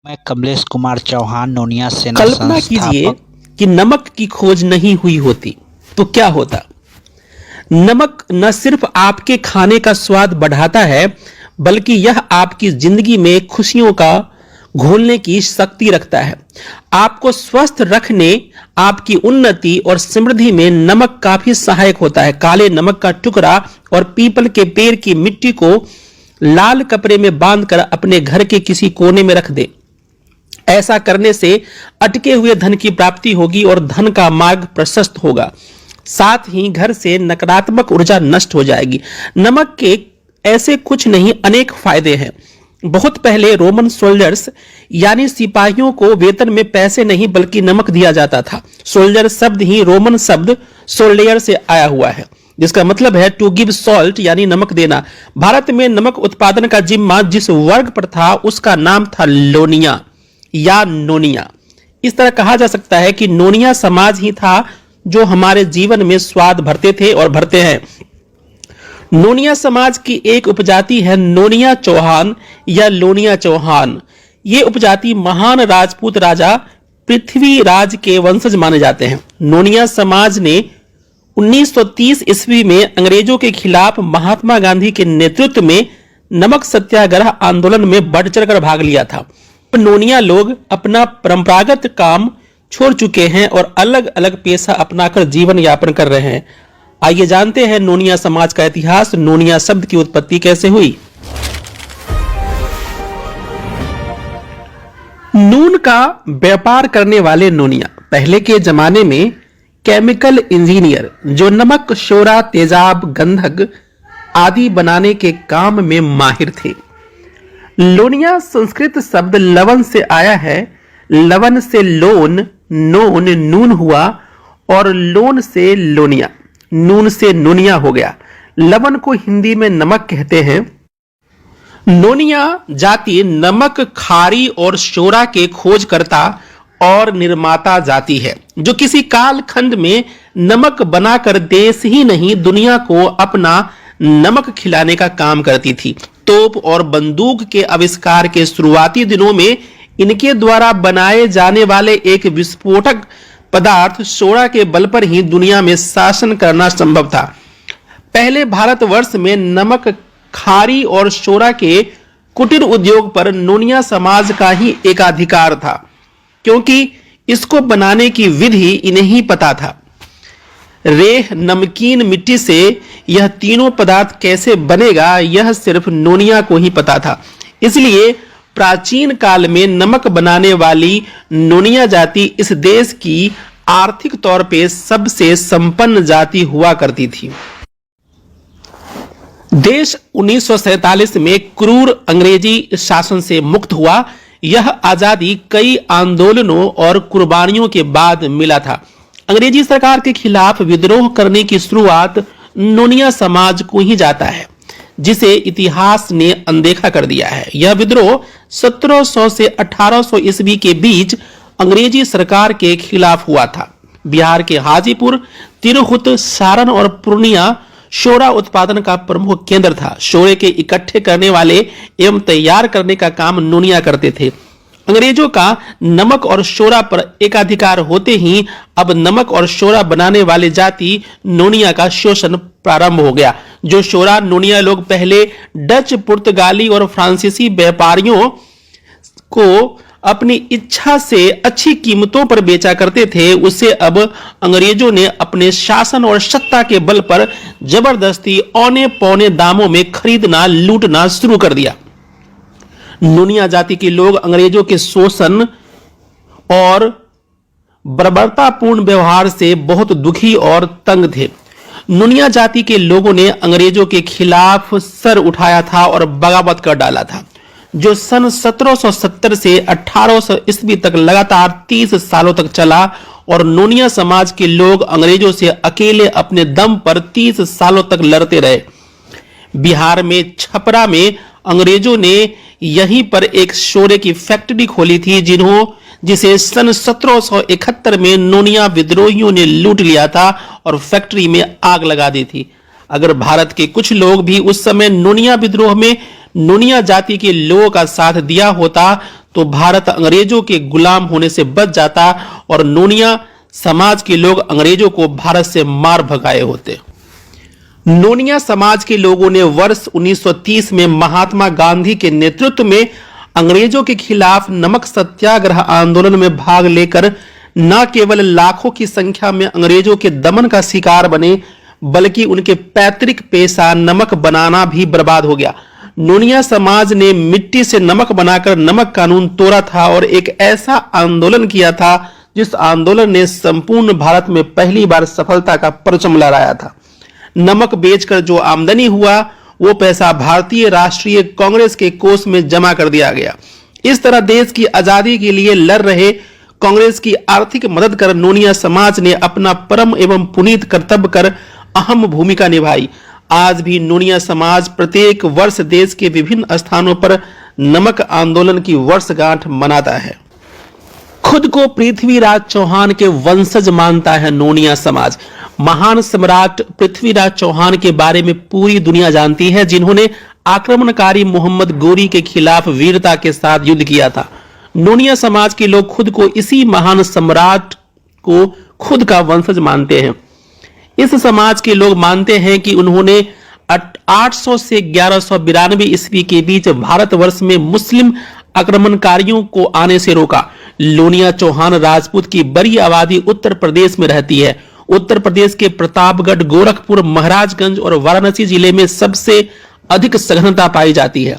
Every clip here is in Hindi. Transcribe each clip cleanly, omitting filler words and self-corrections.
मैं कमलेश कुमार चौहान नोनिया सेना कल्पना कीजिए संस्थापक। कि नमक की खोज नहीं हुई होती तो क्या होता। नमक न सिर्फ आपके खाने का स्वाद बढ़ाता है, बल्कि यह आपकी जिंदगी में खुशियों का घोलने की शक्ति रखता है। आपको स्वस्थ रखने, आपकी उन्नति और समृद्धि में नमक काफी सहायक होता है। काले नमक का टुकड़ा और पीपल के पेड़ की मिट्टी को लाल कपड़े में बांधकर अपने घर के किसी कोने में रख दे। ऐसा करने से अटके हुए धन की प्राप्ति होगी और धन का मार्ग प्रशस्त होगा। साथ ही घर से नकारात्मक ऊर्जा नष्ट हो जाएगी। नमक के ऐसे कुछ नहीं अनेक फायदे हैं। बहुत पहले रोमन सोल्जर्स यानी सिपाहियों को वेतन में पैसे नहीं बल्कि नमक दिया जाता था। सोल्जर शब्द ही रोमन शब्द सोल्डियर से आया हुआ है, जिसका मतलब है टू गिव सॉल्ट यानी नमक देना। भारत में नमक उत्पादन का जिम्मा जिस वर्ग पर था उसका नाम था लोनिया या नोनिया। इस तरह कहा जा सकता है कि नोनिया समाज ही था जो हमारे जीवन में स्वाद भरते थे और भरते हैं। नोनिया समाज की एक उपजाति है नोनिया चौहान या लोनिया चौहान। ये उपजाति महान राजपूत राजा पृथ्वीराज के वंशज माने जाते हैं। नोनिया समाज ने 1930 ईस्वी में अंग्रेजों के खिलाफ महात्मा गांधी के नेतृत्व में नमक सत्याग्रह आंदोलन में बढ़ चढ़कर भाग लिया था। नोनिया लोग अपना परंपरागत काम छोड़ चुके हैं और अलग अलग पेशा अपनाकर जीवन यापन कर रहे हैं। आइए जानते हैं नोनिया समाज का इतिहास। नोनिया शब्द की उत्पत्ति कैसे हुई। नून का व्यापार करने वाले नोनिया पहले के जमाने में केमिकल इंजीनियर जो नमक, शोरा, तेजाब, गंधक आदि बनाने के काम में माहिर थे। लोनिया संस्कृत शब्द लवन से आया है। लवन से लोन, नोन, नून हुआ और लोन से लोनिया, नून से नोनिया हो गया। लवन को हिंदी में नमक कहते हैं। नोनिया जाति नमक, खारी और शोरा के खोजकर्ता और निर्माता जाति है, जो किसी काल खंड में नमक बनाकर देश ही नहीं दुनिया को अपना नमक खिलाने का काम करती थी। तोप और बंदूक के आविष्कार के शुरुआती दिनों में इनके द्वारा बनाए जाने वाले एक विस्फोटक पदार्थ शोरा के बल पर ही दुनिया में शासन करना संभव था। पहले भारतवर्ष में नमक, खारी और शोरा के कुटीर उद्योग पर नोनिया समाज का ही एकाधिकार था, क्योंकि इसको बनाने की विधि इन्हें ही पता था। रेह, नमकीन मिट्टी से यह तीनों पदार्थ कैसे बनेगा यह सिर्फ नोनिया को ही पता था। इसलिए प्राचीन काल में नमक बनाने वाली नोनिया जाति इस देश की आर्थिक तौर पे सबसे संपन्न जाति हुआ करती थी। देश 1947 में क्रूर अंग्रेजी शासन से मुक्त हुआ। यह आजादी कई आंदोलनों और कुर्बानियों के बाद मिला था। अंग्रेजी सरकार के खिलाफ विद्रोह करने की शुरुआत नोनिया समाज को ही जाता है, जिसे इतिहास ने अनदेखा कर दिया है। यह विद्रोह 1700 से 1800 ईस्वी के बीच अंग्रेजी सरकार के खिलाफ हुआ था। बिहार के हाजीपुर, तिरहुत, सारण और पूर्णिया शोरा उत्पादन का प्रमुख केंद्र था। शोरे के इकट्ठे करने वाले एवं तैयार करने का काम नोनिया करते थे। अंग्रेजों का नमक और शोरा पर एकाधिकार होते ही अब नमक और शोरा बनाने वाले जाति नोनिया का शोषण प्रारंभ हो गया। जो शोरा नोनिया लोग पहले डच, पुर्तगाली और फ्रांसीसी व्यापारियों को अपनी इच्छा से अच्छी कीमतों पर बेचा करते थे, उसे अब अंग्रेजों ने अपने शासन और सत्ता के बल पर जबरदस्ती औने पौने दामों में खरीदना, लूटना शुरू कर दिया। नोनिया जाति के लोग अंग्रेजों के शोषण और बर्बरतापूर्ण व्यवहार से बहुत दुखी और तंग थे। नोनिया जाति के लोगों ने अंग्रेजों के खिलाफ सर उठाया था और बगावत कर डाला था, जो सन 1770 से 1800 ईस्वी तक लगातार 30 सालों तक चला। और नोनिया समाज के लोग अंग्रेजों से अकेले अपने दम पर 30 सालों तक लड़ते रहे। बिहार में छपरा में अंग्रेजों ने यहीं पर एक शोरे की फैक्ट्री खोली थी, जिसे सन 1771 में नोनिया विद्रोहियों ने लूट लिया था और फैक्ट्री में आग लगा दी थी। अगर भारत के कुछ लोग भी उस समय नोनिया विद्रोह में नोनिया जाति के लोगों का साथ दिया होता तो भारत अंग्रेजों के गुलाम होने से बच जाता और नोनिया समाज के लोग अंग्रेजों को भारत से मार भगाए होते। नोनिया समाज के लोगों ने वर्ष 1930 में महात्मा गांधी के नेतृत्व में अंग्रेजों के खिलाफ नमक सत्याग्रह आंदोलन में भाग लेकर न केवल लाखों की संख्या में अंग्रेजों के दमन का शिकार बने, बल्कि उनके पैतृक पेशा नमक बनाना भी बर्बाद हो गया। नोनिया समाज ने मिट्टी से नमक बनाकर नमक कानून तोड़ा था और एक ऐसा आंदोलन किया था जिस आंदोलन ने संपूर्ण भारत में पहली बार सफलता का परचम लहराया था। नमक बेचकर जो आमदनी हुआ वो पैसा भारतीय राष्ट्रीय कांग्रेस के कोष में जमा कर दिया गया। इस तरह देश की आजादी के लिए लड़ रहे कांग्रेस की आर्थिक मदद कर नोनिया समाज ने अपना परम एवं पुनीत कर्तव्य कर अहम भूमिका निभाई। आज भी नोनिया समाज प्रत्येक वर्ष देश के विभिन्न स्थानों पर नमक आंदोलन की वर्षगांठ मनाता है। खुद को पृथ्वीराज चौहान के वंशज मानता है नोनिया समाज। महान सम्राट पृथ्वीराज चौहान के बारे में पूरी दुनिया जानती है, जिन्होंने आक्रमणकारी मोहम्मद गोरी के खिलाफ वीरता के साथ युद्ध किया था। नोनिया समाज के लोग खुद को इसी महान सम्राट को खुद का वंशज मानते हैं। इस समाज के लोग मानते हैं कि उन्होंने 800 से 1192 ईस्वी के बीच भारतवर्ष में मुस्लिम आक्रमणकारियों को आने से रोका। लोनिया चौहान राजपूत की बड़ी आबादी उत्तर प्रदेश में रहती है। उत्तर प्रदेश के प्रतापगढ़, गोरखपुर, महाराजगंज और वाराणसी जिले में सबसे अधिक सघनता पाई जाती है।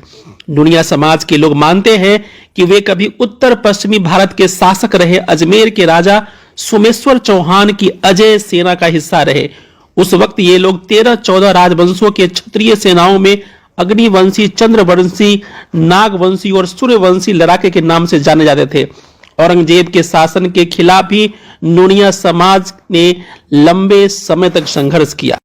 नोनिया समाज के लोग मानते हैं कि वे कभी उत्तर पश्चिमी भारत के शासक रहे अजमेर के राजा सोमेश्वर चौहान की अजय सेना का हिस्सा रहे। उस वक्त ये लोग 13-14 राजवंशों के क्षत्रिय सेनाओं में अग्निवंशी, चंद्रवंशी, नागवंशी और सूर्यवंशी लड़ाके के नाम से जाने जाते थे। औरंगजेब के शासन के खिलाफ भी नोनिया समाज ने लंबे समय तक संघर्ष किया।